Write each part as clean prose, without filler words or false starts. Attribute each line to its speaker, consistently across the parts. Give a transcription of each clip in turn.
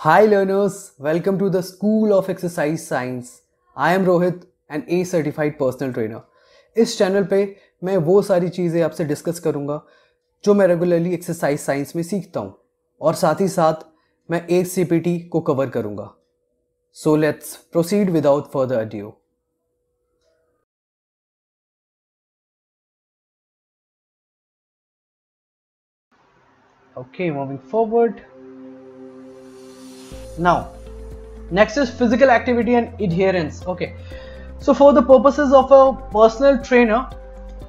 Speaker 1: Hi learners, welcome to the School of Exercise Science. I am Rohit, an A certified personal trainer. इस channel पे मैं वो सारी चीज़ें आपसे डिस्कस करूँगा जो मैं रेगुलरली एक्सरसाइज साइंस में सीखता हूँ और साथ ही साथ मैं ACPT को कवर करूँगा. So let's proceed without further ado. Okay, moving forward. Now, next is physical activity and adherence. Okay, so for the purposes of a personal trainer,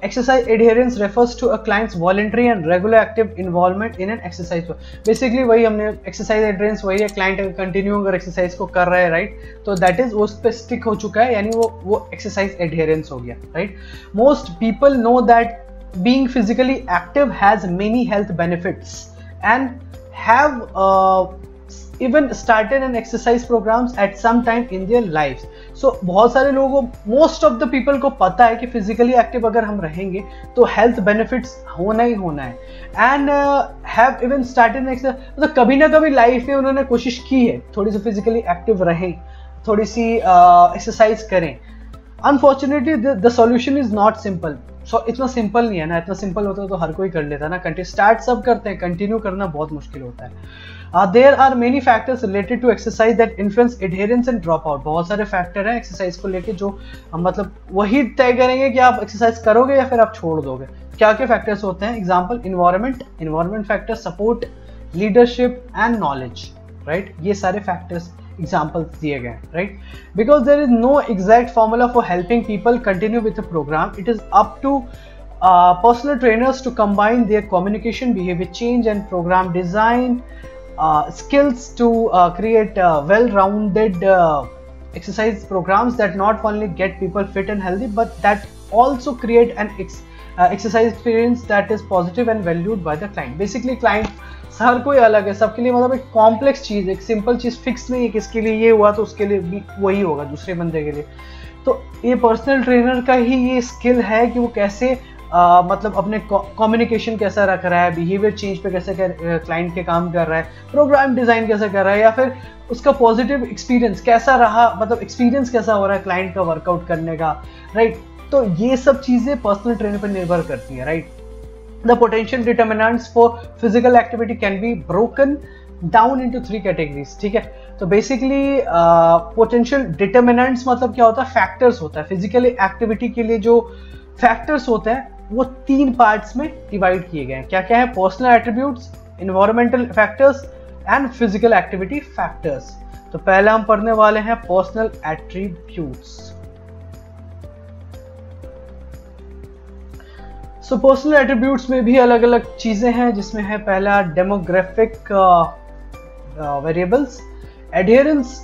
Speaker 1: exercise adherence refers to a client's voluntary and regular active involvement in an exercise. Basically वही हमने exercise adherence वही है, client continue अगर exercise को कर रहा है, right? तो that is वो पे stick हो चुका है, यानी वो exercise adherence हो गया, right? Most people know that being physically active has many health benefits and have even started an exercise programs at some time in their lives. So बहुत सारे लोगों को, most of the people को पता है कि physically active अगर हम रहेंगे तो health benefits होना ही होना है and have even started an exercise. मतलब कभी ना कभी लाइफ में उन्होंने कोशिश की है थोड़ी सी physically active रहें, थोड़ी सी exercise करें. Unfortunately the solution is not simple. So इतना सिंपल नहीं है ना, इतना सिंपल होता तो हर कोई कर लेता ना. स्टार्ट सब करते हैं, कंटिन्यू करना बहुत मुश्किल होता है. There are many factors related to exercise that influence adherence and dropout. बहुत सारे फैक्टर हैं एक्सरसाइज को लेके जो मतलब वही तय करेंगे कि आप एक्सरसाइज करोगे या फिर आप छोड़ दोगे. क्या क्या फैक्टर्स होते हैं? Example environment factor, support, leadership and knowledge, right? ये सारे फैक्टर्स examples दिए गए, right? Because there is no exact formula for helping people continue with the program. It is up to personal trainers to combine their communication, behavior change and program design skills to create well-rounded exercise programs that not only get people fit and healthy but that also create an exercise experience that is positive and valued by the client. Basically client हर कोई अलग है, सबके लिए मतलब एक complex चीज़, एक simple चीज़ fix नहीं है कि इसके लिए ये हुआ तो उसके लिए भी वही होगा दूसरे बंदे के लिए. तो ये पर्सनल ट्रेनर का ही ये स्किल है कि वो कैसे मतलब अपने कम्युनिकेशन कैसा रख रहा है, बिहेवियर चेंज पे कैसे क्लाइंट के काम कर रहा है, प्रोग्राम डिज़ाइन कैसे कर रहा है, या फिर उसका पॉजिटिव एक्सपीरियंस कैसा रहा, मतलब एक्सपीरियंस कैसा हो रहा है क्लाइंट का वर्कआउट करने का, राइट? तो ये सब चीज़ें पर्सनल ट्रेनर पर निर्भर करती हैं, right? The potential determinants for physical activity can be broken down into 3 categories. ठीक है, तो basically potential determinants मतलब क्या होता है? फैक्टर्स होता है. फिजिकल एक्टिविटी के लिए जो फैक्टर्स होते हैं वो 3 पार्ट्स में डिवाइड किए गए हैं. क्या क्या है? Personal attributes, environmental factors and physical activity factors. तो पहला हम पढ़ने वाले हैं personal attributes. So personal attributes में भी अलग अलग चीज़ें हैं, जिसमें है पहला demographic variables. Adherence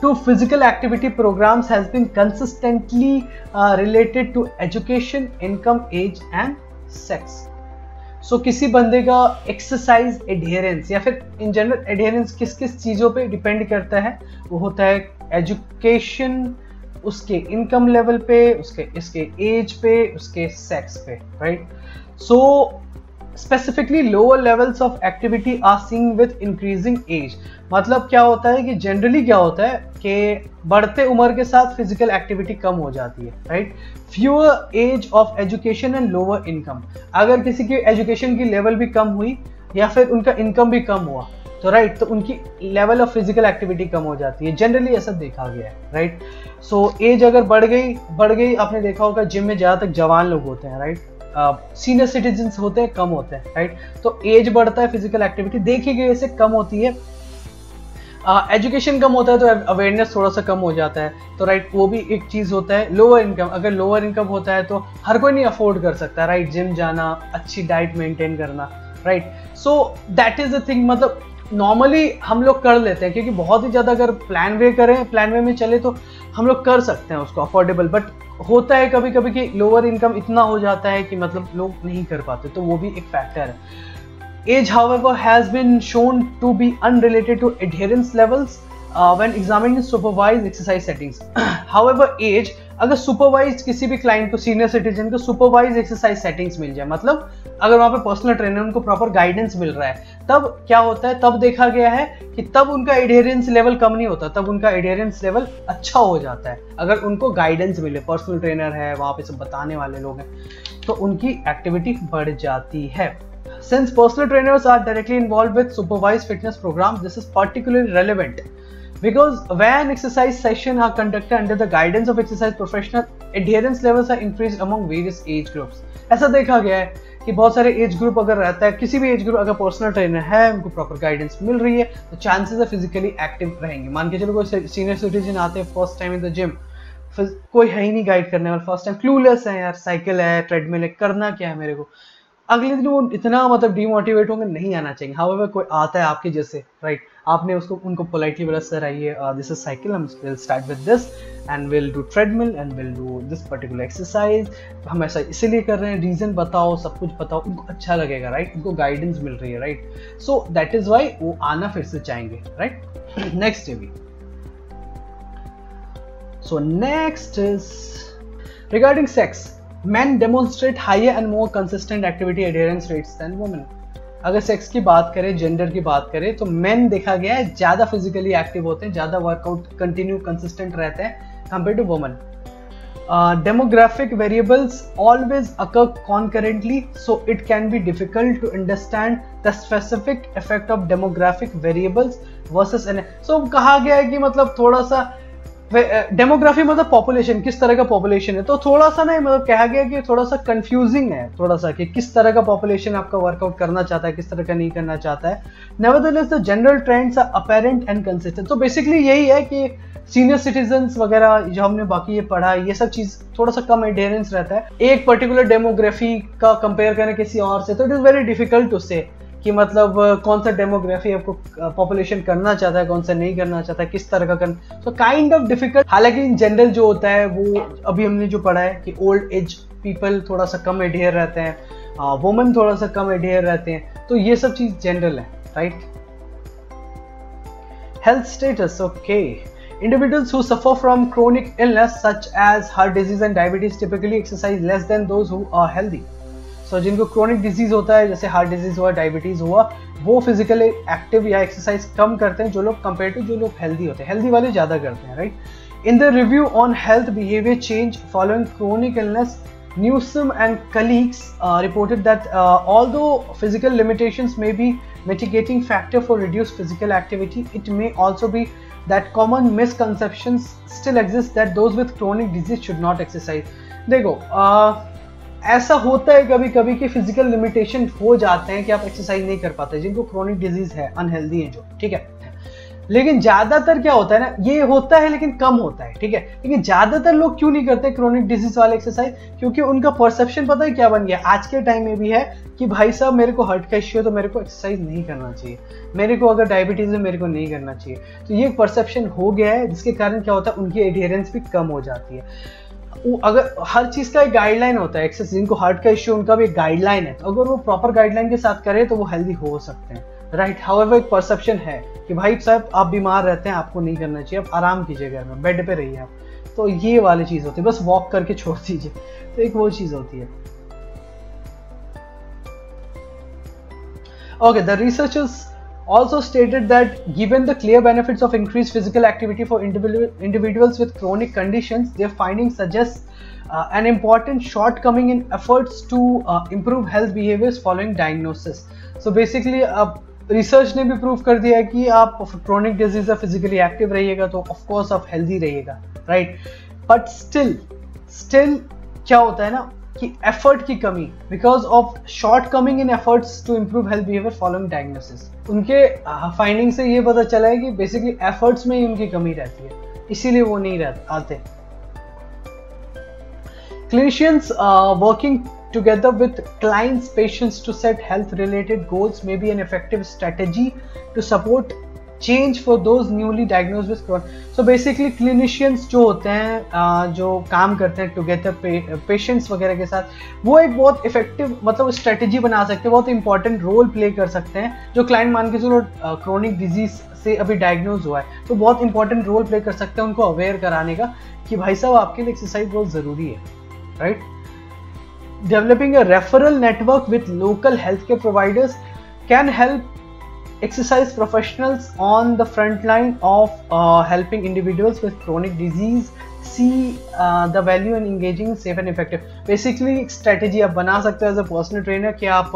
Speaker 1: to physical activity programs has been consistently related to education, income, age and sex. So किसी बंदे का एक्सरसाइज एडहेरेंस या फिर इन जनरल एडहेरेंस किस किस चीज़ों पे डिपेंड करता है? वो होता है एजुकेशन, उसके इनकम लेवल पे, इसके एज पे, उसके सेक्स पे, right? So specifically lower levels of activity are seeing with increasing age. मतलब क्या होता है कि जनरली क्या होता है कि बढ़ते उम्र के साथ फिजिकल एक्टिविटी कम हो जाती है, right? Fewer age of education and lower income. अगर किसी की एजुकेशन की लेवल भी कम हुई या फिर उनका इनकम भी कम हुआ तो राइट, तो उनकी लेवल ऑफ फिजिकल एक्टिविटी कम हो जाती है. जनरली ऐसा देखा गया है, राइट? सो एज अगर बढ़ गई आपने देखा होगा जिम में ज़्यादातर जवान लोग होते हैं, राइट? सीनियर सिटीजन्स होते हैं, कम होते हैं, राइट? तो एज बढ़ता है, फिजिकल एक्टिविटी देखी गई से कम होती है. एजुकेशन कम होता है तो अवेयरनेस थोड़ा सा कम हो जाता है, तो राइट वो भी एक चीज़ होता है. लोअर इनकम, अगर लोअर इनकम होता है तो हर कोई नहीं अफोर्ड कर सकता, राइट? जिम जाना, अच्छी डाइट मेंटेन करना, right? So that is the thing. मतलब नॉर्मली हम लोग कर लेते हैं क्योंकि बहुत ही ज़्यादा अगर प्लान वे में चले तो हम लोग कर सकते हैं उसको अफोर्डेबल. बट होता है कभी कभी कि लोअर इनकम इतना हो जाता है कि मतलब लोग नहीं कर पाते, तो वो भी एक फैक्टर है. Age however has been shown to be unrelated to adherence levels when examining supervised exercise settings. However, age अगर सुपरवाइज किसी भी क्लाइंट को, सीनियर सिटीजन को सुपरवाइज एक्सरसाइज सेटिंग्स मिल जाए, मतलब अगर वहाँ पे पर्सनल ट्रेनर उनको प्रॉपर गाइडेंस मिल रहा है, तब क्या होता है, तब देखा गया है कि तब उनका एडहेरेंस लेवल कम नहीं होता, तब उनका एडहेरेंस लेवल अच्छा हो जाता है। अगर उनको गाइडेंस मिले, पर्सनल ट्रेनर है, वहाँ पे सब बताने वाले लोग हैं, तो उनकी एक्टिविटी बढ़ जाती है। Since personal trainers are directly involved with supervised fitness programs, this is particularly relevant because when exercise sessions are conducted under the guidance of exercise professional, adherence levels are increased among various age groups. ऐसा देखा गया है कि बहुत सारे age group अगर रहता है, किसी भी एज ग्रुप अगर पर्सनल ट्रेनर है, उनको प्रॉपर गाइडेंस मिल रही है, तो चांसेस है फिजिकली एक्टिव रहेंगे। मान के चलो कोई सीनियर सिटीजन आते हैं first time in the gym, कोई है ही नहीं गाइड करने वाला, फर्स्ट टाइम क्लूलेस है, यार साइकिल है, ट्रेडमिल है, करना क्या है मेरे को, अगले दिन वो इतना मतलब डिमोटिवेट होंगे, नहीं आना चाहिए। हाउएवर कोई आता है आपके जैसे, राइट, आपने उसको उनको पोलाइटली बोला, सर आइए, दिस इज साइकिल, हम will start with this and will do treadmill and will do this particular exercise, हम ऐसा इसलिए कर रहे हैं, रीजन बताओ, सब कुछ बताओ, उनको अच्छा लगेगा, राइट, उनको गाइडेंस मिल रही है, right, so that is why वो आना फिर से चाहेंगे, राइट। नेक्स्ट है, so next is regarding sex, men demonstrate higher and more consistent activity adherence rates than women. अगर सेक्स की बात करें, जेंडर की बात करें, तो मेन देखा गया है ज्यादा फिजिकली एक्टिव होते हैं, ज्यादा वर्कआउट कंटिन्यू कंसिस्टेंट रहते हैं compare to women. Demographic variables always occur concurrently, so it can be difficult to understand the specific effect of demographic variables versus so कहा गया है कि मतलब थोड़ा सा डेमोग्राफी मतलब पॉपुलेशन, किस तरह का पॉपुलेशन है, तो थोड़ा सा ना मतलब कहा गया कि थोड़ा सा कंफ्यूजिंग है, थोड़ा सा कि किस तरह का पॉपुलेशन आपका वर्कआउट करना चाहता है, किस तरह का नहीं करना चाहता है। Nevertheless the general trends are apparent and consistent. तो बेसिकली यही है कि सीनियर सिटीजन्स वगैरह जो हमने बाकी ये पढ़ा, ये सब चीज थोड़ा सा कम एडहेरेंस रहता है एक पर्टिकुलर डेमोग्राफी का कंपेयर करें किसी और से, तो it is very difficult to say कि मतलब कौन सा डेमोग्राफी आपको पॉपुलेशन करना चाहता है, कौन सा नहीं करना चाहता है, किस तरह का करना, सो काइंड ऑफ डिफिकल्ट। हालांकि इन जनरल जो होता है वो अभी हमने जो पढ़ा है कि ओल्ड एज पीपल थोड़ा सा कम एडहेयर रहते हैं, वुमेन थोड़ा सा कम एडहेयर रहते हैं, तो ये सब चीज जनरल है, right. Health status, okay, individuals who suffer from chronic illness such as heart disease and diabetes typically exercise less than those who are healthy. So जिनको क्रोनिक डिजीज होता है, जैसे हार्ट डिजीज हुआ, डायबिटीज हुआ, वो physically active या exercise कम करते हैं जो लोग कंपेयर टू जो लोग हेल्दी होते हैं, हेल्दी वाले ज्यादा करते हैं, right. In the review on health behaviour change following chronic illness, Newsom and colleagues reported that although physical limitations may be mitigating factor for reduced physical activity, it may also be that common misconceptions still exist that those with chronic disease should not exercise. देखो ऐसा होता है कभी कभी कि physical limitation हो जाते हैं कि आप एक्सरसाइज नहीं कर पाते, जिनको क्रोनिक डिजीज है, अनहेल्दी है जो, ठीक है। लेकिन ज्यादातर क्या होता है ना, ये होता है लेकिन कम होता है, ठीक है। लेकिन ज्यादातर लोग क्यों नहीं करते क्रोनिक डिजीज वाले एक्सरसाइज, क्योंकि उनका परसेप्शन पता है क्या बन गया आज के टाइम में भी है कि भाई साहब मेरे को हार्ट का इश्यू है तो मेरे को एक्सरसाइज नहीं करना चाहिए, मेरे को अगर डायबिटीज है मेरे को नहीं करना चाहिए। तो ये परसेप्शन हो गया है, जिसके कारण क्या होता है उनकी एडहेरेंस भी कम हो जाती है। अगर हर चीज का एक गाइडलाइन होता है, एक्सरसाइज जिनको हार्ट का इश्यू उनका भी एक गाइडलाइन है, तो अगर वो प्रॉपर गाइडलाइन के साथ करें तो वो हेल्दी हो सकते हैं, राइट। हाउएवर एक परसेप्शन है कि भाई साहब आप बीमार रहते हैं, आपको नहीं करना चाहिए, आप आराम कीजिए घर में, बेड पे रहिए आप, तो ये वाली चीज होती है, बस वॉक करके छोड़ दीजिए, तो एक वो चीज होती है। Okay, the researchers also stated that given the clear benefits of increased physical activity for individuals with chronic conditions, their findings suggest an important shortcoming in efforts to improve health behaviors following diagnosis. So basically, research ने भी prove कर दिया है कि आप chronic disease है physically active रहिएगा तो ऑफ कोर्स आप हेल्दी रहिएगा, राइट। बट स्टिल क्या होता है ना कि एफर्ट की कमी, because of shortcoming in efforts to improve health behaviour following diagnosis, उनके फाइंडिंग से ये पता चला है कि बेसिकली एफर्ट्स में ही उनकी कमी रहती है, इसीलिए वो नहीं आते। Clinicians working together with clients' patients to set health-related goals may be an effective strategy to support change for those newly diagnosed with Crohn. So basically clinicians जो होते हैं जो काम करते हैं टुगेदर पेशेंट्स वगैरह के साथ, वो एक बहुत इफेक्टिव मतलब स्ट्रेटेजी बना सकते हैं, बहुत इंपॉर्टेंट रोल प्ले कर सकते हैं। जो क्लाइंट मान के चलो क्रोनिक डिजीज से अभी डायग्नोज हुआ है तो बहुत इंपॉर्टेंट रोल प्ले कर सकते हैं उनको अवेयर कराने का कि भाई साहब आपके लिए एक्सरसाइज बहुत ज़रूरी है, right. Developing a referral network with local health care providers can help exercise professionals on the front line of helping individuals with chronic disease see the value in engaging in safe and effective. Basically एक strategy आप बना सकते हो as a personal trainer कि आप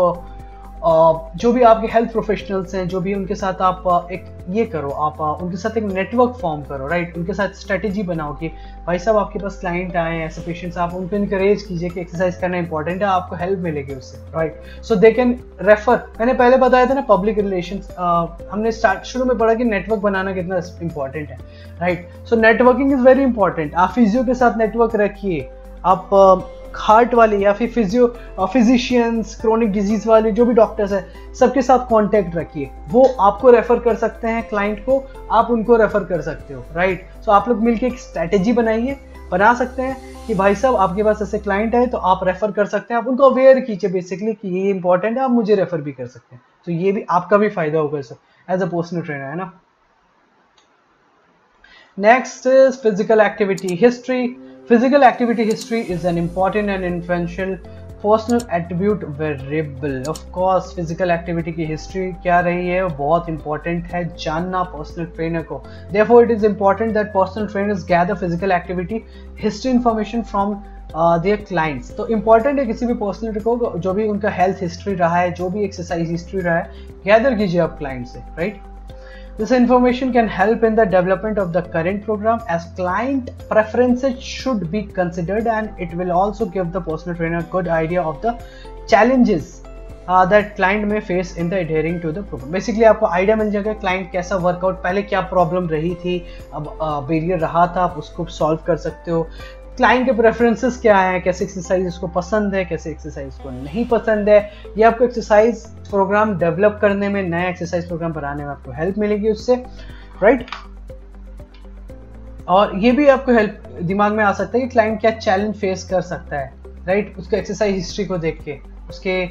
Speaker 1: जो भी आपके हेल्थ प्रोफेशनल्स हैं, जो भी उनके साथ आप एक ये करो, आप उनके साथ एक नेटवर्क फॉर्म करो, राइट। उनके साथ स्ट्रेटेजी बनाओ कि भाई साहब आपके पास क्लाइंट आए ऐसे पेशेंट्स, आप उनको इनकरेज कीजिए कि एक्सरसाइज करना इंपॉर्टेंट है, आपको हेल्प मिलेगी उससे, right. So they can refer, मैंने पहले बताया था ना पब्लिक रिलेशंस, हमने शुरू में पढ़ा कि नेटवर्क बनाना कितना इंपॉर्टेंट है, right. So networking is very important. आप फिजियो के साथ नेटवर्क रखिए, आप हार्ट वाले या फिर फिजिशियंस, क्रोनिक डिजीज वाले जो भी डॉक्टर्स हैं सबके साथ कांटेक्ट रखिए, वो आपको रेफर कर सकते हैं क्लाइंट को, आप उनको रेफर कर सकते हो, राइट। सो आप लोग मिलके एक स्ट्रेटेजी बना सकते हैं कि भाई साहब आपके पास ऐसे क्लाइंट है तो आप रेफर कर सकते हैं, आप उनको अवेयर कीजिए बेसिकली कि ये इंपॉर्टेंट है, आप मुझे रेफर भी कर सकते हैं, तो ये भी आपका भी फायदा होगा इससे एज अ पर्सनल ट्रेनर, है ना। Next is physical activity history. Physical activity history is an important and influential personal attribute variable. Of course, physical activity की history क्या रही है वो बहुत important है जानना personal trainer को. Therefore, it is important that personal trainers gather physical activity history information from their clients. तो important है किसी भी personal को जो भी उनका health history रहा है, जो भी exercise history रहा है, gather कीजिए आप client से, right? This information can help in the development of the current program as client preferences should be considered, and it will also give the personal trainer a good idea of the challenges that client may face in the adhering to the program. Basically आपको idea मिल जाएगा client कैसा workout, पहले क्या problem रही थी, अब barrier रहा था, आप उसको सॉल्व कर सकते हो। क्लाइंट के प्रेफरेंसेस क्या हैं, कैसे एक्सरसाइज उसको पसंद है, कैसे एक्सरसाइज को नहीं पसंद है, ये आपको एक्सरसाइज प्रोग्राम डेवलप करने में, नया एक्सरसाइज प्रोग्राम बनाने में आपको हेल्प मिलेगी उससे, राइट। और ये भी आपको हेल्प दिमाग में आ सकता है कि क्लाइंट क्या चैलेंज फेस कर सकता है, राइट, उसके एक्सरसाइज हिस्ट्री को देख के, उसके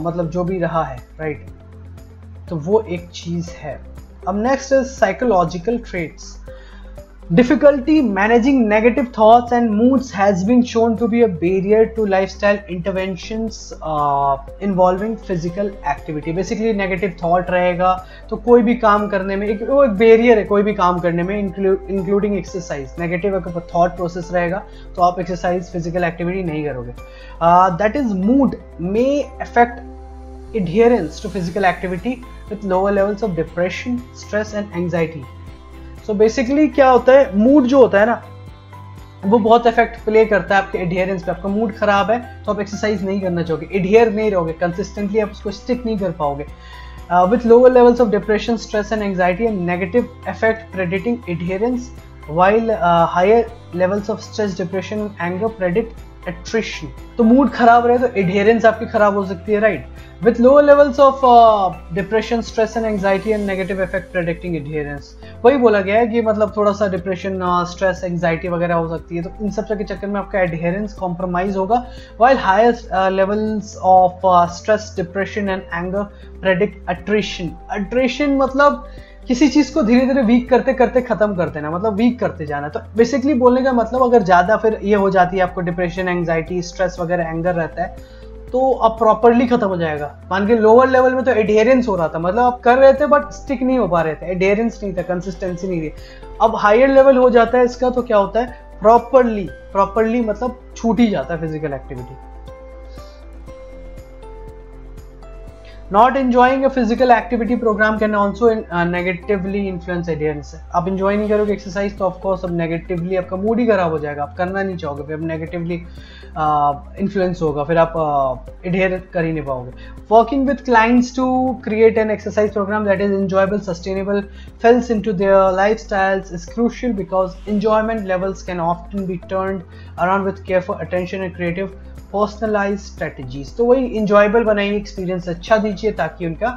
Speaker 1: मतलब जो भी रहा है, राइट, तो वो एक चीज है। अब next is psychological traits. Difficulty managing negative thoughts and moods has been shown to be a barrier to lifestyle interventions involving physical activity. Basically negative thought रहेगा तो कोई भी काम करने में वो एक barrier है कोई भी काम करने में, including exercise. Negative अगर thought process रहेगा तो आप exercise physical activity नहीं करोगे. That is mood may affect adherence to physical activity with lower levels of depression, stress and anxiety. So basically क्या होता है, मूड जो होता है ना वो बहुत इफेक्ट प्ले करता है आपके एडियरेंस पे. आपका मूड खराब है तो आप एक्सरसाइज नहीं करना चाहोगे, एडियर नहीं रहोगे, कंसिस्टेंटली आप उसको स्टिक नहीं कर पाओगे. With lower levels of depression, stress and anxiety and negative effect predicting adherence, while higher levels of stress, depression and anger predict attrition. तो मूड खराब रहे तो एडियरेंस आपकी खराब हो सकती है, right. With lower levels of depression, stress and anxiety and negative effect predicting adherence. वही बोला गया है कि मतलब थोड़ा सा डिप्रेशन, स्ट्रेस, एंजाइटी वगैरह हो सकती है, तो इन सब के चक्कर में आपका एडहेरेंस कॉम्प्रोमाइज होगा. while higher levels of stress, depression and anger predict attrition. attrition मतलब किसी चीज को धीरे धीरे वीक करते करते खत्म कर देना, मतलब वीक करते जाना. तो बेसिकली बोलने का मतलब अगर ज्यादा फिर ये हो जाती है आपको डिप्रेशन, एंजाइटी, स्ट्रेस वगैरह, एंगर रहता है तो अब प्रॉपरली खत्म हो जाएगा. मान के लोअर लेवल में तो एडहेरेंस हो रहा था, मतलब आप कर रहे थे बट स्टिक नहीं हो पा रहे थे, एडहेरेंस नहीं था, कंसिस्टेंसी नहीं थी. अब हायर लेवल हो जाता है इसका तो क्या होता है, प्रॉपरली मतलब छूट ही जाता है physical activity. Not enjoying a physical activity program can also negatively influence adherence. आप enjoy नहीं करोगे एक्सरसाइज तो ऑफ कोर्स अब नेगेटिवली आपका मूड ही खराब हो जाएगा, आप करना नहीं चाहोगे, फिर अब नेगेटिवली इन्फ्लुएंस होगा, फिर आप adhere कर ही नहीं पाओगे. Working with clients to create an exercise program that is enjoyable, sustainable, fits into their lifestyles is crucial because enjoyment levels can often be turned around with careful attention and creative personalise strategies. तो वही enjoyable बनाइए, experience अच्छा दीजिए ताकि उनका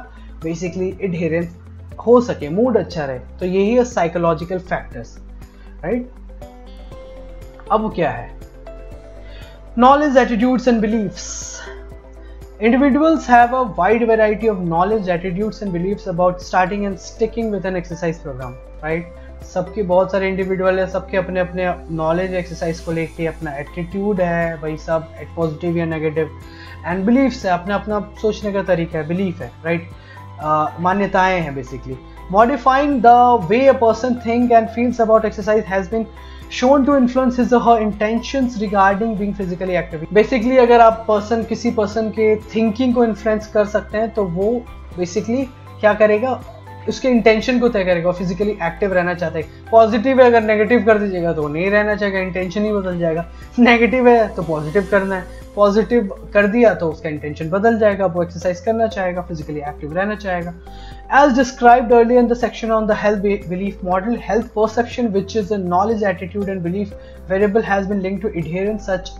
Speaker 1: basically adherence हो सके, mood अच्छा रहे, तो यही है साइकोलॉजिकल फैक्टर्स, राइट। अब क्या है, knowledge, attitudes and beliefs. Individuals have a wide variety of knowledge, attitudes and beliefs about starting and sticking with an exercise program, right? सबके बहुत सारे इंडिविजुअल है, सबके अपने अपने नॉलेज एक्सरसाइज को लेके अपना एटीट्यूड है भाई, सब पॉजिटिव या नेगेटिव, एंड बिलीफ्स है, अपना अपना सोचने का तरीका है, बिलीफ है, राइट, मान्यताएं हैं basically. Modifying the way a person think and feels about exercise has been shown to influence his or her intentions regarding being physically active. Basically अगर आप किसी पर्सन के थिंकिंग को इन्फ्लुएंस कर सकते हैं तो वो बेसिकली क्या करेगा, उसके इंटेंशन को तय करेगा, फिजिकली एक्टिव रहना चाहता है। पॉजिटिव है, अगर नेगेटिव कर दीजिएगा तो नहीं रहना चाहेगा, इंटेंशन ही बदल जाएगा। नेगेटिव है तो पॉजिटिव करना है, पॉजिटिव कर दिया तो उसका इंटेंशन बदल जाएगा, वो एक्सरसाइज करना चाहेगा, फिजिकली एक्टिव रहना चाहेगा। As described earlier in the section on the health belief model, health perception, which is a knowledge, attitude and belief variable, has been linked to adherence such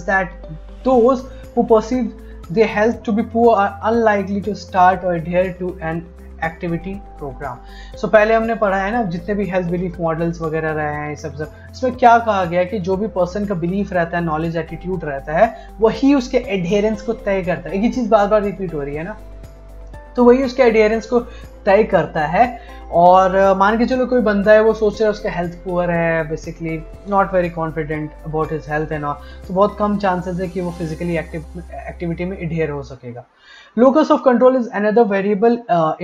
Speaker 1: that those who perceive their health to be poor are unlikely to start or adhere to an activity program. So पहले हमने पढ़ा है ना, जितने भी health belief models वगैरह रहे हैं, सब इसमें क्या कहा गया कि जो भी पर्सन का बिलीफ रहता है, नॉलेज, एटीट्यूड रहता है, वही उसके एडहेरेंस को तय करता है। एक ही चीज़ बार बार रिपीट हो रही है ना, तो वही उसके एडहेरेंस को तय करता है। और मान के चलो कोई बंदा है, वो सोच रहा है उसका हेल्थ पुअर है, basically not very confident about his health and all, तो बहुत कम चांसेस है कि वो फिजिकली एक्टिविटी में एडहेयर हो सकेगा। Locus of control is another variable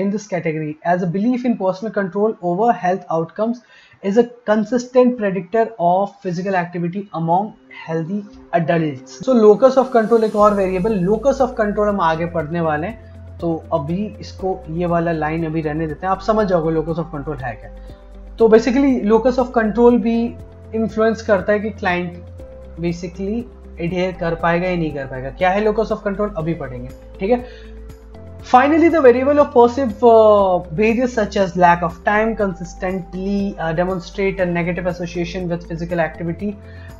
Speaker 1: in this category, as a belief in personal control over health outcomes is a consistent predictor of physical activity among healthy adults. So locus of control एक और variable, locus of control हम आगे पढ़ने वाले हैं, तो अभी इसको ये वाला लाइन अभी रहने देते हैं, आप समझ जाओगे locus of control है क्या। तो बेसिकली locus of control भी इन्फ्लुएंस करता है कि क्लाइंट बेसिकली एडहेयर कर पाएगा या नहीं कर पाएगा। क्या है लोकस ऑफ कंट्रोल, अभी पढ़ेंगे, ठीक है। Finally the variable of perceive barriers such as lack of time consistently demonstrate a negative association with physical activity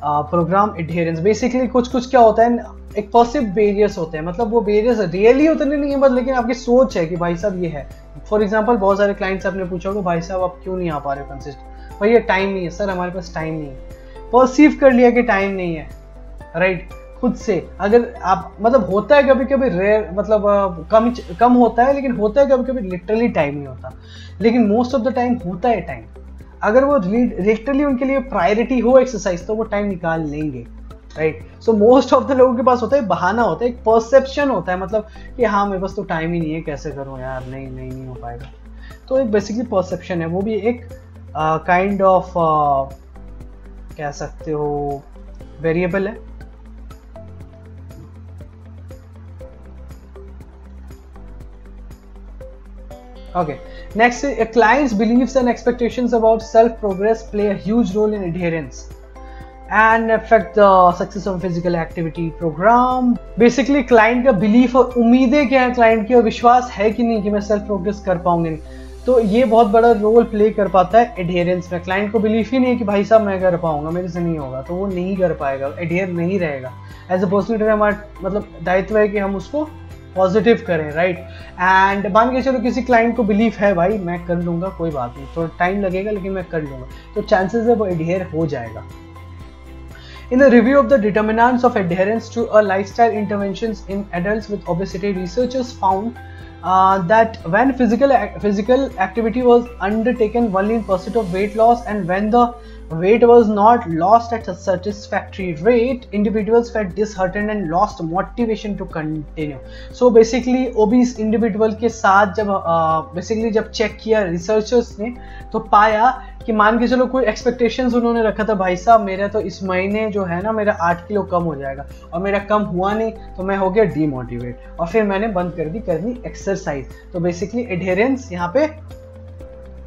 Speaker 1: programme adherence. Basically कुछ क्या होता है, एक पर्सिव बेरियर्स होते हैं, मतलब वो बेरियर्स रियली होते नहीं है, बस लेकिन आपकी सोच है कि भाई साहब ये है। फॉर एग्जाम्पल बहुत सारे क्लाइंट्स आपने पूछा होगा, भाई साहब आप क्यों नहीं आ पा रहे हो कंसिस्टेंट, भाई ये टाइम नहीं है सर, हमारे पास टाइम नहीं है। परसीव कर लिया कि टाइम नहीं है, राइट, खुद से। अगर आप मतलब होता है कभी कभी रेयर, मतलब कम होता है, लेकिन होता है कभी कभी लिटरली टाइम नहीं होता, लेकिन मोस्ट ऑफ द टाइम होता है टाइम। अगर वो लिटरली उनके लिए प्रायोरिटी हो एक्सरसाइज तो वो टाइम निकाल लेंगे, right. So most of the लोगों के पास होता है बहाना, होता है एक परसेप्शन होता है, मतलब कि हाँ मेरे पास तो टाइम ही नहीं है, कैसे करूँ यार, नहीं हो पाएगा। तो एक बेसिकली परसेप्शन है, वो भी एक काइंड ऑफ कह सकते हो वेरिएबल है। Okay, next a client's beliefs and expectations about self-progress play a huge role in adherence and affect the success of physical activity program. Basically client का belief और उम्मीदें क्या है client की, और विश्वास है कि नहीं कि मैं self progress कर पाऊंगी, तो ये बहुत बड़ा रोल प्ले कर पाता है एडहेरेंस में। क्लाइंट को बिलीफ ही नहीं है कि भाई साहब मैं कर पाऊंगा, मेरे से नहीं होगा, तो वो नहीं कर पाएगा, एडहेयर नहीं रहेगा। एज अ पर्सनल ट्रेनर हमारा मतलब दायित्व है कि हम उसको पॉजिटिव करें, राइट। एंड मान के चलो किसी क्लाइंट को बिलीफ है भाई मैं कर लूंगा, कोई बात नहीं, थोड़ा टाइम लगेगा लेकिन मैं कर लूंगा, तो चांसेस है वो एडहेयर हो जाएगा। In the review of the determinants of adherence to a lifestyle interventions in adults with obesity, researchers found that when physical activity was undertaken only in pursuit of weight loss, and when the weight was not lost at a satisfactory rate, individuals felt disheartened and lost motivation to continue. So basically obese individual के साथ जब basically जब check किया researchers ने, तो पाया कि मान के चलो कोई एक्सपेक्टेशंस उन्होंने रखा था, भाई साहब मेरा तो इस महीने जो है ना मेरा 8 किलो कम हो जाएगा, और मेरा कम हुआ नहीं, तो मैं हो गया डीमोटिवेट, और फिर मैंने बंद कर दी करनी एक्सरसाइज। तो बेसिकली एडहेरेंस यहाँ पे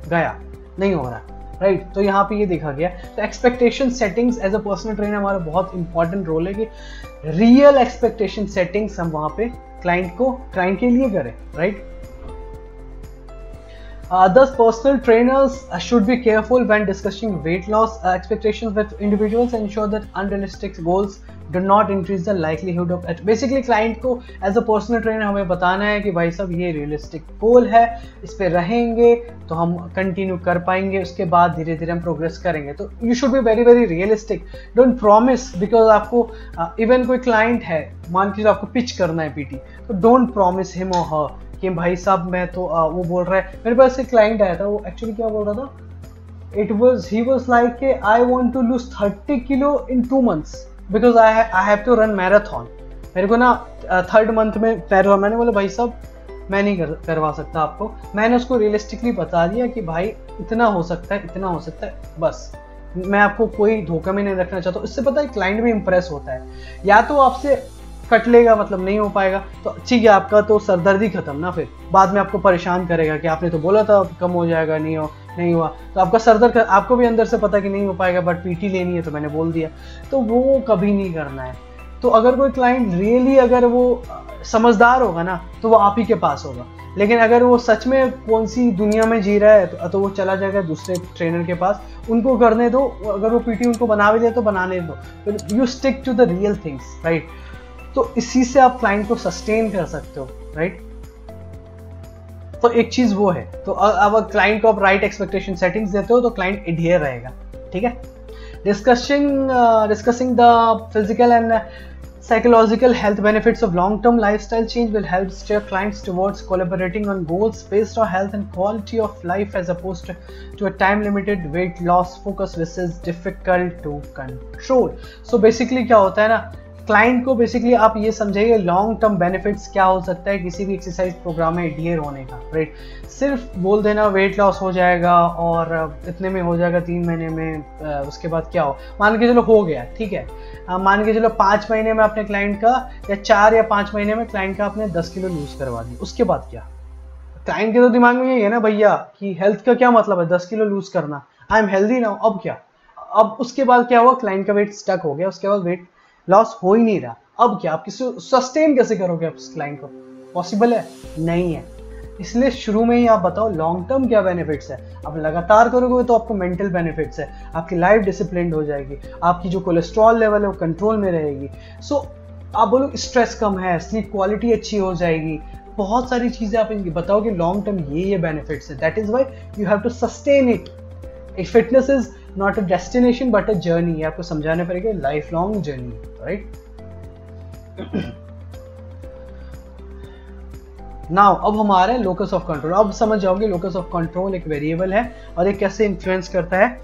Speaker 1: गया, नहीं हो रहा, राइट। तो यहाँ पे ये देखा गया। तो expectation settings as a personal trainer हमारा बहुत इंपॉर्टेंट रोल है कि रियल एक्सपेक्टेशन सेटिंग्स हम वहाँ पे क्लाइंट के लिए करें, right. Thus, personal trainers should be careful when discussing weight loss expectations with individuals and ensure that unrealistic goals do not increase the likelihood of basically client को as a personal trainer हमें बताना है कि भाई साहब ये realistic गोल है, इस पे रहेंगे तो हम कंटिन्यू कर पाएंगे, उसके बाद धीरे धीरे हम प्रोग्रेस करेंगे. तो you should be very very realistic. Don't promise, because आपको इवन कोई क्लाइंट है, मान के आपको पिच करना है पीटी, तो डोंट प्रॉमिस हिम और हर कि भाई साहब मैं तो वो बोल रहा है. मेरे पास एक क्लाइंट आया था, वो एक्चुअली क्या बोल रहा था, he was like I want to lose 30 kilo in 2 months because I have to run marathon. मेरे को ना 3rd month में मैराथन. मैंने बोला भाई साहब मैं नहीं करवा सकता आपको. मैंने उसको रियलिस्टिकली बता दिया कि भाई इतना हो सकता है, इतना हो सकता है, बस. मैं आपको कोई धोखा में नहीं रखना चाहता. इससे पता है क्लाइंट भी इंप्रेस होता है. या तो आपसे कट लेगा, मतलब नहीं हो पाएगा, तो ठीक है, आपका तो सरदर्दी खत्म ना. फिर बाद में आपको परेशान करेगा कि आपने तो बोला था कम हो जाएगा, नहीं हुआ, तो आपका सरदर्द, आपको भी अंदर से पता कि नहीं हो पाएगा, बट पीटी लेनी है तो मैंने बोल दिया. तो वो कभी नहीं करना है. तो अगर कोई क्लाइंट रियली अगर वो समझदार होगा ना, तो वो आप ही के पास होगा. लेकिन अगर वो सच में कौन सी दुनिया में जी रहा है तो वो चला जाएगा दूसरे ट्रेनर के पास. उनको करने दो, अगर वो पीटी उनको बना भी दे तो बनाने दो. You stick to the real things, right. तो इसी से आप क्लाइंट को सस्टेन कर सकते हो, राइट. तो एक चीज वो है. तो अब क्लाइंट को आप राइट एक्सपेक्टेशन सेटिंग्स देते हो तो क्लाइंट एडहियर रहेगा, ठीक है. Discussing the physical and psychological health benefits of long-term lifestyle change will help steer clients towards collaborating on goals based on health and quality of life as opposed to a time-limited weight loss focus which is difficult to control. So basically क्या होता है ना, client को basically आप ये समझाइए long term benefits क्या हो सकता है किसी भी एक्सरसाइज प्रोग्राम में एडहियर होने का, राइट. सिर्फ बोल देना वेट लॉस हो जाएगा और इतने में हो जाएगा 3 महीने में, उसके बाद क्या हो, मान के चलो हो गया, ठीक है. मान के चलो 5 महीने में अपने क्लाइंट का, या 4 या 5 महीने में क्लाइंट का आपने 10 किलो लूज करवा दी. उसके बाद क्या, क्लाइंट के तो दिमाग में यही है ना भैया कि हेल्थ का क्या मतलब है, 10 किलो लूज करना, आई एम हेल्दी नाउ. अब क्या, अब उसके बाद क्या हुआ, क्लाइंट का वेट स्टक हो गया, उसके बाद वेट लॉस हो ही नहीं रहा. अब क्या, आप किसी सस्टेन कैसे करोगे आप उस क्लाइंट को, पॉसिबल है नहीं है. इसलिए शुरू में ही आप बताओ लॉन्ग टर्म क्या बेनिफिट्स है. आप लगातार करोगे तो आपको मेंटल बेनिफिट्स है, आपकी लाइफ डिसिप्लिन हो जाएगी, आपकी जो कोलेस्ट्रॉल लेवल है वो कंट्रोल में रहेगी. सो आप बोलो स्ट्रेस कम है, स्लीप क्वालिटी अच्छी हो जाएगी, बहुत सारी चीजें आप इनकी बताओगे लॉन्ग टर्म ये बेनिफिट्स है. That is why you have to sustain it. Fitness is not a destination but a journey. ये आपको समझाने पड़ेगा, life long journey, right. Now अब हमारे लोकस ऑफ कंट्रोल. अब समझ जाओगे लोकस ऑफ कंट्रोल एक वेरिएबल है और ये कैसे इन्फ्लुएंस करता है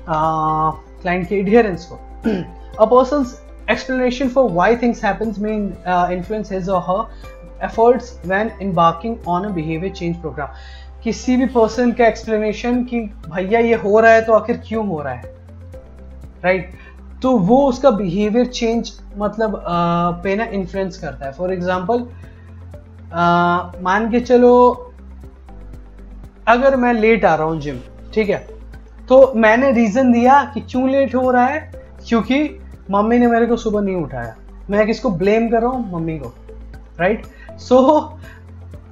Speaker 1: क्लाइंट के एडहेरेंस को. A person's explanation for why things happens may influence his or her efforts when embarking on a behaviour change program. किसी भी पर्सन का एक्सप्लेनेशन कि भैया ये हो रहा है तो आखिर क्यों हो रहा है, राइट. तो वो उसका बिहेवियर चेंज मतलब पे ना इन्फ्लुएंस करता है. फॉर एग्जांपल मान के चलो अगर मैं लेट आ रहा हूँ जिम, ठीक है, तो मैंने रीजन दिया कि क्यों लेट हो रहा है, क्योंकि मम्मी ने मेरे को सुबह नहीं उठाया. मैं किसको ब्लेम कर रहा हूँ, मम्मी को, राइट. सो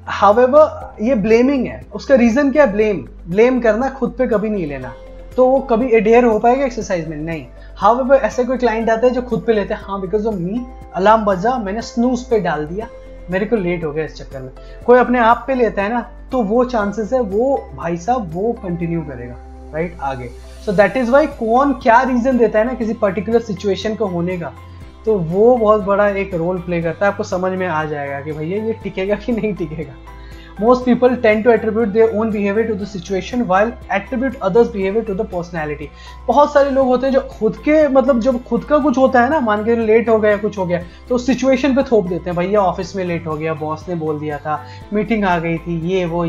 Speaker 1: हाउएवर ये ब्लेमिंग है. उसका रीजन क्या है, ब्लेम करना, खुद पे कभी नहीं लेना. तो वो कभी एडहेयर हो पाएगा एक्सरसाइज में, नहीं. हाउएवर ऐसे कोई क्लाइंट आते हैं जो खुद पे लेते हैं, हाँ बिकॉज ऑफ मी अलार्म बजा, मैंने स्नूज पे डाल दिया, मेरे को लेट हो गया इस चक्कर में. कोई अपने आप पे लेता है ना, तो वो चांसेस है वो भाई साहब वो कंटिन्यू करेगा, राइट, आगे. सो दैट इज वाई कौन क्या रीजन देता है ना किसी पर्टिकुलर सिचुएशन को होने का, तो वो बहुत बड़ा एक रोल प्ले करता है. आपको समझ में आ जाएगा कि भैया ये टिकेगा कि नहीं टिकेगा. Most people tend to attribute their own behavior to the situation while attribute others' behavior to the personality. बहुत सारे लोग होते हैं जो खुद के मतलब जब खुद का कुछ होता है ना, मान के लेट हो गया कुछ हो गया तो सिचुएशन पे थोप देते हैं, भैया ऑफिस में लेट हो गया, बॉस ने बोल दिया था, मीटिंग आ गई थी, ये वो.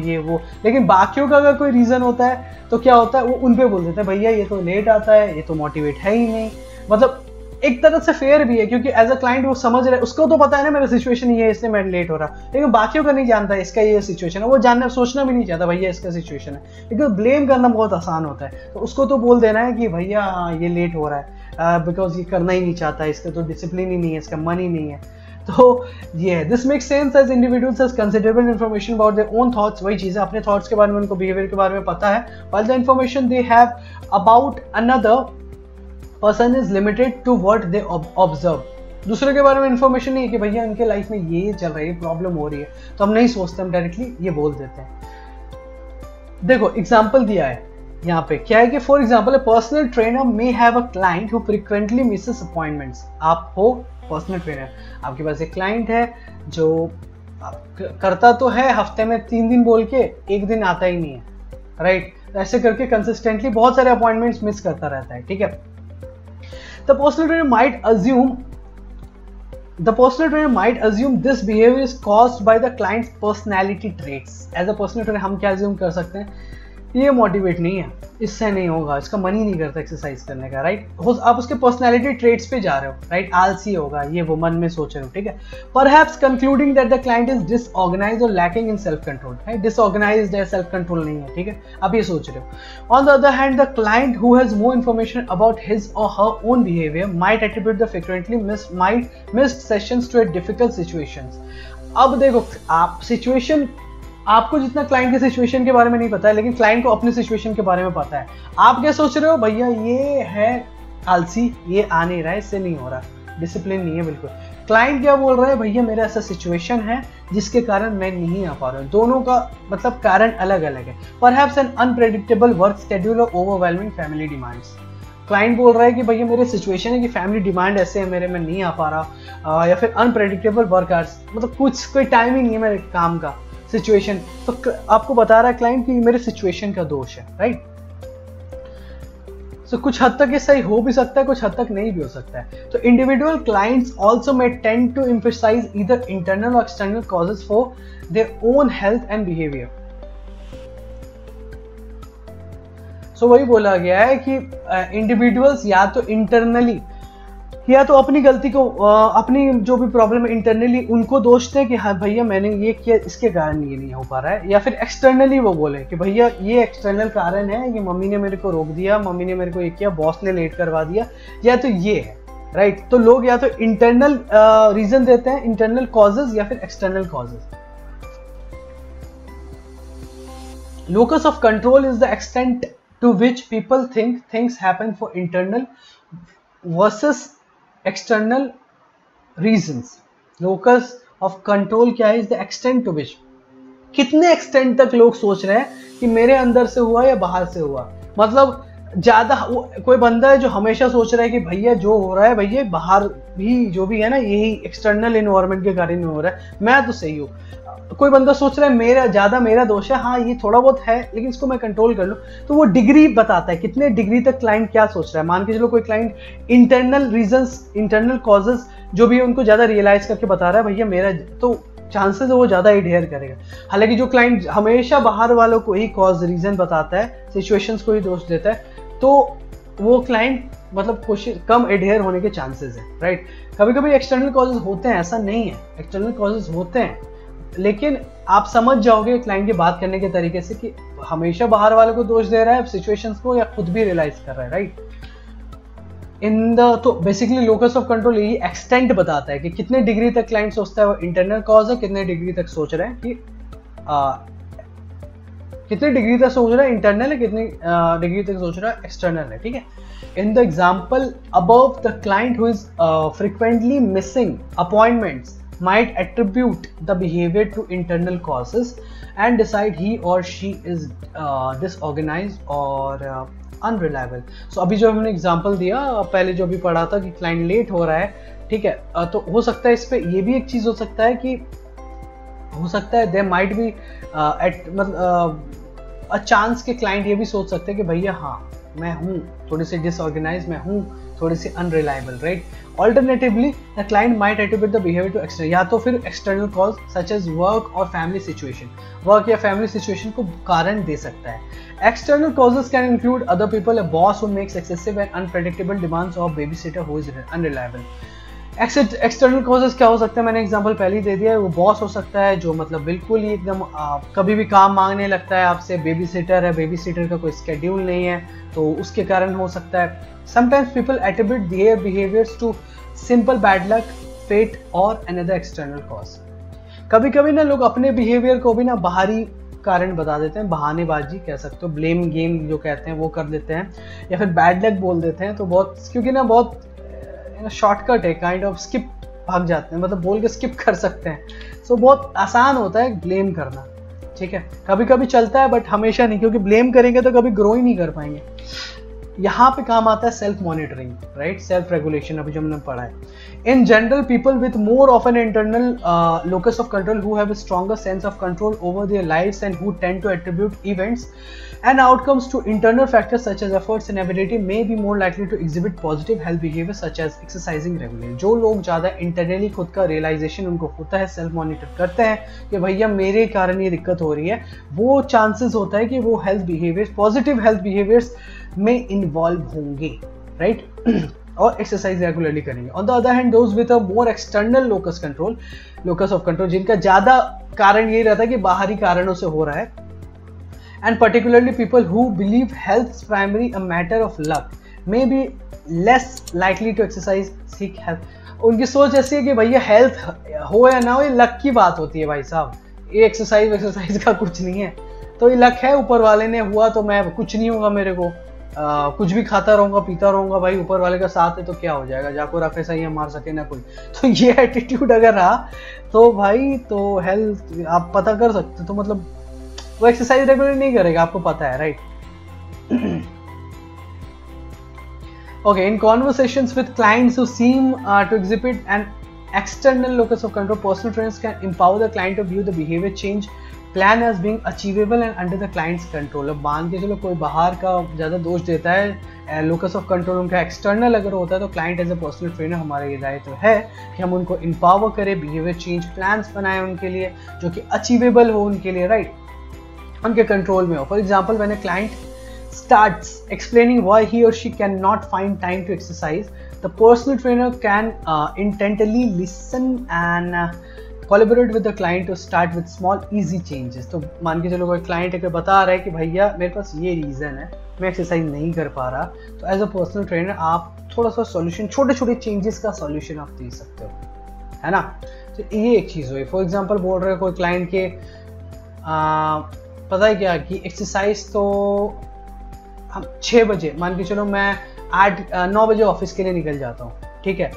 Speaker 1: लेकिन बाकियों का अगर कोई रीजन होता है तो क्या होता है, वो उन पे बोल देते हैं भैया ये तो लेट आता है, ये तो मोटिवेट है ही नहीं. मतलब एक तरह से फेयर भी है क्योंकि एज अ क्लाइंट वो समझ रहा है, उसको तो पता है ना मेरा सिचुएशन ये है इसलिए मैं लेट हो रहा, लेकिन बाकियों का नहीं जानता है इसका ये सिचुएशन है, वो जानना सोचना भी नहीं चाहता भैया इसका सिचुएशन है. लेकिन ब्लेम करना बहुत आसान होता है, तो उसको तो बोल देना है कि भैया ये लेट हो रहा है बिकॉज ये करना ही नहीं चाहता, इसका तो डिसिप्लिन ही नहीं है, इसका मन ही नहीं है. तो ये है, this makes sense as individuals has considerable information about their own thoughts, वही चीज़ है, अपने थॉट्स के बारे में, उनको बिहेवियर के बारे में पता है, while the information they have about another person is limited to what they observe. दूसरे के बारे में इन्फॉर्मेशन नहीं है कि भैया उनके लाइफ में ये चल रही है, प्रॉब्लम हो रही है, तो हम नहीं सोचते, हम डायरेक्टली ये बोल देते हैं। देखो एग्जाम्पल दिया है यहाँ पे, क्या है कि for example personal trainer may have a client who frequently Mrs appointments. आप हो पर्सनल ट्रेनर, आपके पास एक क्लाइंट है जो करता तो है हफ्ते में 3 दिन बोल के, 1 दिन आता ही नहीं है, राइट? ऐसे करके कंसिस्टेंटली बहुत सारे अपॉइंटमेंट्स मिस करता रहता है, ठीक है? The personal trainer might assume this behavior is caused by the client's personality traits. As a personal trainer हम क्या assume कर सकते हैं, ये मोटिवेट नहीं है, इससे नहीं होगा, इसका मन ही नहीं करता एक्सरसाइज करने का, राइट? आप उसके पर्सनैलिटी ट्रेट्स पे जा रहे हो, राइट? आलसी होगा, ये वो मन में सोच रहे हो, ठीक है? Perhaps concluding that the client is disorganised और lacking in self control, right? Disorganised है, सेल्फ कंट्रोल नहीं है, ठीक है? आप ये सोच रहे हो। On the other hand the client who has more information about his or her own behaviour might attribute the frequently missed sessions to a difficult situations. अब देखो, आप सिचुएशन, आपको जितना क्लाइंट के सिचुएशन के बारे में नहीं पता है, लेकिन क्लाइंट को अपनी सिचुएशन के बारे में पता है। आप क्या सोच रहे हो, भैया ये है आलसी, ये आ नहीं रहा है, इससे नहीं हो रहा, डिसिप्लिन नहीं है बिल्कुल। क्लाइंट क्या बोल रहा है, भैया मेरा ऐसा सिचुएशन है जिसके कारण मैं नहीं आ पा रहा हूँ। दोनों का मतलब कारण अलग अलग है। Perhaps an unpredictable work schedule और ओवरवेलमिंग फैमिली डिमांड्स। क्लाइंट बोल रहा है कि भैया मेरे सिचुएशन है कि फैमिली डिमांड ऐसे है मेरे, में नहीं आ पा रहा, या फिर अनप्रेडिक्टेबल वर्क आवर्स, मतलब कुछ कोई टाइम ही नहीं है मेरे काम का, सिचुएशन। तो आपको बता रहा है क्लाइंट कि मेरे सिचुएशन का दोष है, राइट? सो कुछ हद तक ये सही हो भी सकता है, कुछ हद तक नहीं भी हो सकता है। तो individual clients also may tend to emphasise either internal or external causes for their own health and behaviour. So वही बोला गया है कि इंडिविजुअल्स या तो इंटरनली, या तो अपनी गलती को, अपनी जो भी प्रॉब्लम है इंटरनली उनको दोष दें कि हाँ भैया मैंने ये किया, इसके कारण ये नहीं हो पा रहा है, या फिर एक्सटर्नली वो बोले कि भैया ये एक्सटर्नल कारण है, ये मम्मी ने मेरे को रोक दिया, मम्मी ने मेरे को ये किया, बॉस ने लेट करवा दिया, या तो ये है, राइट? तो लोग या तो इंटरनल रीजन देते हैं, इंटरनल कॉजेज, या फिर external causes. Locus of control is the extent to which people think things happen for internal versus external reasons. Locus of control क्या है? is the extent to which, कितने extent तक लोग सोच रहे हैं कि मेरे अंदर से हुआ या बाहर से हुआ। मतलब ज्यादा कोई बंदा है जो हमेशा सोच रहा है कि भैया जो हो रहा है भैया बाहर भी जो भी है ना, यही एक्सटर्नल एनवायरनमेंट के कारण में हो रहा है, मैं तो सही हूँ। कोई बंदा सोच रहा है मेरा दोष है, हाँ ये थोड़ा बहुत है लेकिन इसको मैं कंट्रोल कर लूँ। तो वो डिग्री बताता है कितने डिग्री तक क्लाइंट क्या सोच रहा है। मान के चलो कोई client internal reasons, internal causes जो भी है उनको ज्यादा रियलाइज करके बता रहा है भैया मेरा, तो चांसेस है वो ज्यादा एडहेयर करेगा। हालांकि जो क्लाइंट हमेशा बाहर वालों को ही कॉज रीजन बताता है, सिचुएशंस को ही दोष देता है, तो वो क्लाइंट मतलब कोशिश कम एडहेयर होने के चांसेस है, राइट? कभी कभी एक्सटर्नल कॉजेज होते हैं, ऐसा नहीं है, एक्सटर्नल कॉजेज होते हैं, लेकिन आप समझ जाओगे क्लाइंट की बात करने के तरीके से कि हमेशा बाहर वालों को दोष दे रहा है सिचुएशंस को, या खुद भी रियलाइज कर रहा है, राइट? तो बेसिकली लोकस ऑफ कंट्रोल यही एक्सटेंट बताता है कि कितने डिग्री तक क्लाइंट सोचता है वो इंटरनल कॉज है, कितने डिग्री तक सोच रहे हैं कि कितने डिग्री तक सोच रहा है इंटरनल है, कितनी डिग्री तक सोच रहा है एक्सटर्नल है, ठीक है? In the example above the client who is frequently missing appointments might attribute the behavior to internal causes and decide he or she is disorganized or unreliable. So अभी जो हमने एग्जांपल दिया, पहले जो भी पढ़ा था कि क्लाइंट लेट हो रहा है, ठीक है, तो हो सकता है इस पे ये भी एक चीज हो सकता है कि हो सकता है there might be a chance के क्लाइंट ये भी सोच सकते हैं कि भैया हाँ मैं हूँ थोड़ी सी डिसऑर्गेनाइज, मैं हूँ थोड़ी सी unreliable, right? Alternatively, the client might attribute the behavior to external, या तो फिर external cause such as work or family situation, work या family situation को कारण दे सकता है। External causes can include other people, a boss who makes excessive and unpredictable demands, or babysitter who is unreliable. External causes क्या हो सकता है? मैंने एग्जांपल पहले ही दे दिया है। वो बॉस हो सकता है जो मतलब बिल्कुल ही एकदम कभी भी काम मांगने लगता है आपसे, बेबी सिटर है, बेबी सिटर का कोई स्केड्यूल नहीं है तो उसके कारण हो सकता है। Sometimes people attribute their behaviours to simple bad luck, fate or another external cause. कभी कभी ना लोग अपने बिहेवियर को भी ना बाहरी कारण बता देते हैं, बहानेबाजी कह सकते हो, ब्लेम गेम जो कहते हैं वो कर देते हैं, या फिर बैड लक बोल देते हैं। तो बहुत, क्योंकि ना बहुत शॉर्टकट है, काइंड ऑफ स्किप भाग जाते हैं, मतलब बोल के स्किप कर सकते हैं। सो बहुत आसान होता है ब्लेम करना, ठीक है, कभी कभी चलता है बट हमेशा नहीं, क्योंकि ब्लेम करेंगे तो कभी ग्रो ही नहीं कर पाएंगे। यहाँ पे काम आता है self monitoring, right, self regulation, अभी जो हमने पढ़ा है। In general people with more of an internal locus of control who have a stronger sense of control over their lives and who tend to attribute events and outcomes to internal factors such as efforts and ability may be more likely to exhibit positive health behavior such as exercising regularly. जो लोग ज़्यादा internally खुद का realisation उनको होता है, self monitor करते हैं कि भैया मेरे कारण ये दिक्कत हो रही है, वो चांसेस होता है कि वो health behaviours, positive health behaviours में इन्वॉल्व होंगे, राइट, और एक्सरसाइज रेगुलरली करेंगे। On the other hand those with a more external locus of control, जिनका ज़्यादा कारण ये रहता है कि बाहरी कारणों से हो रहा है, and particularly people who believe health is primarily a matter of luck may be less likely to exercise, seek help. उनकी सोच ऐसी है कि भैया हेल्थ हो या ना हो, ये लक की बात होती है भाई साहब, ये एक्सरसाइज का कुछ नहीं है, तो ये लक है, ऊपर वाले ने हुआ तो मैं कुछ नहीं होगा मेरे को, कुछ भी खाता रहूंगा पीता रहूंगा, भाई ऊपर वाले का साथ है तो क्या हो जाएगा, जाको रखे सही है, मार सके ना कोई। तो ये एटीट्यूड अगर रहा तो भाई, तो हेल्थ आप पता कर सकते, तो मतलब वो एक्सरसाइज रेगुलर नहीं करेगा, आपको पता है, right. Okay, in conversations with clients who seem to exhibit an external locus of control, personal trainers can empower the client to view the behaviour change plan as being achievable and under the client's control. अब मान के चलो कोई बाहर का ज़्यादा दोष देता है, लोकस ऑफ कंट्रोल उनका एक्सटर्नल अगर होता है, तो client as a personal trainer हमारा ये दायित्व है कि हम उनको एम्पावर करें, बिहेवियर चेंज प्लान्स बनाएं उनके लिए जो कि अचीवेबल हो उनके लिए, राइट, उनके कंट्रोल में हो। For example, when a client starts explaining why he or she cannot find time to exercise, the personal trainer can intently listen and collaborate with the client to start with small easy changes. तो मान के चलो कोई client अगर बता रहा है कि भैया मेरे पास ये रीज़न है, मैं एक्सरसाइज नहीं कर पा रहा, तो एज अ पर्सनल ट्रेनर आप थोड़ा सा सॉल्यूशन, छोटे छोटे चेंजेस का सॉल्यूशन आप दे सकते हो, है ना। तो ये एक चीज़ हुई। फॉर एग्जाम्पल बोल रहे कोई क्लाइंट के पता है क्या कि एक्सरसाइज तो हम 6 बजे, मान के चलो मैं 9 बजे ऑफिस के लिए निकल जाता हूँ, ठीक है,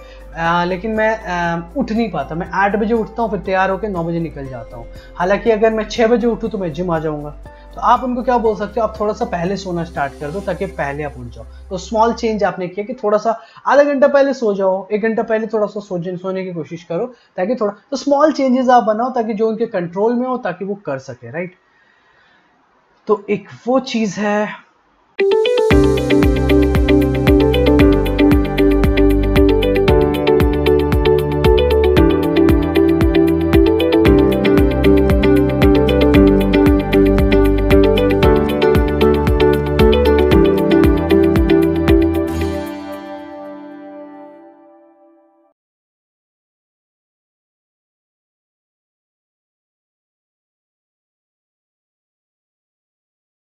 Speaker 1: लेकिन मैं उठ नहीं पाता, मैं 8 बजे उठता हूँ, फिर तैयार होकर 9 बजे निकल जाता हूँ। हालांकि अगर मैं 6 बजे उठूँ तो मैं जिम आ जाऊँगा। तो आप उनको क्या बोल सकते हो, आप थोड़ा सा पहले सोना स्टार्ट कर दो ताकि पहले आप उठ जाओ। तो स्मॉल चेंज आपने किया कि थोड़ा सा आधा घंटा पहले सो जाओ, 1 घंटा पहले थोड़ा सा सोने की कोशिश करो, ताकि थोड़ा, तो स्मॉल चेंजेस आप बनाओ ताकि जो उनके कंट्रोल में हो, ताकि वो कर सके, राइट। तो एक वो चीज़ है।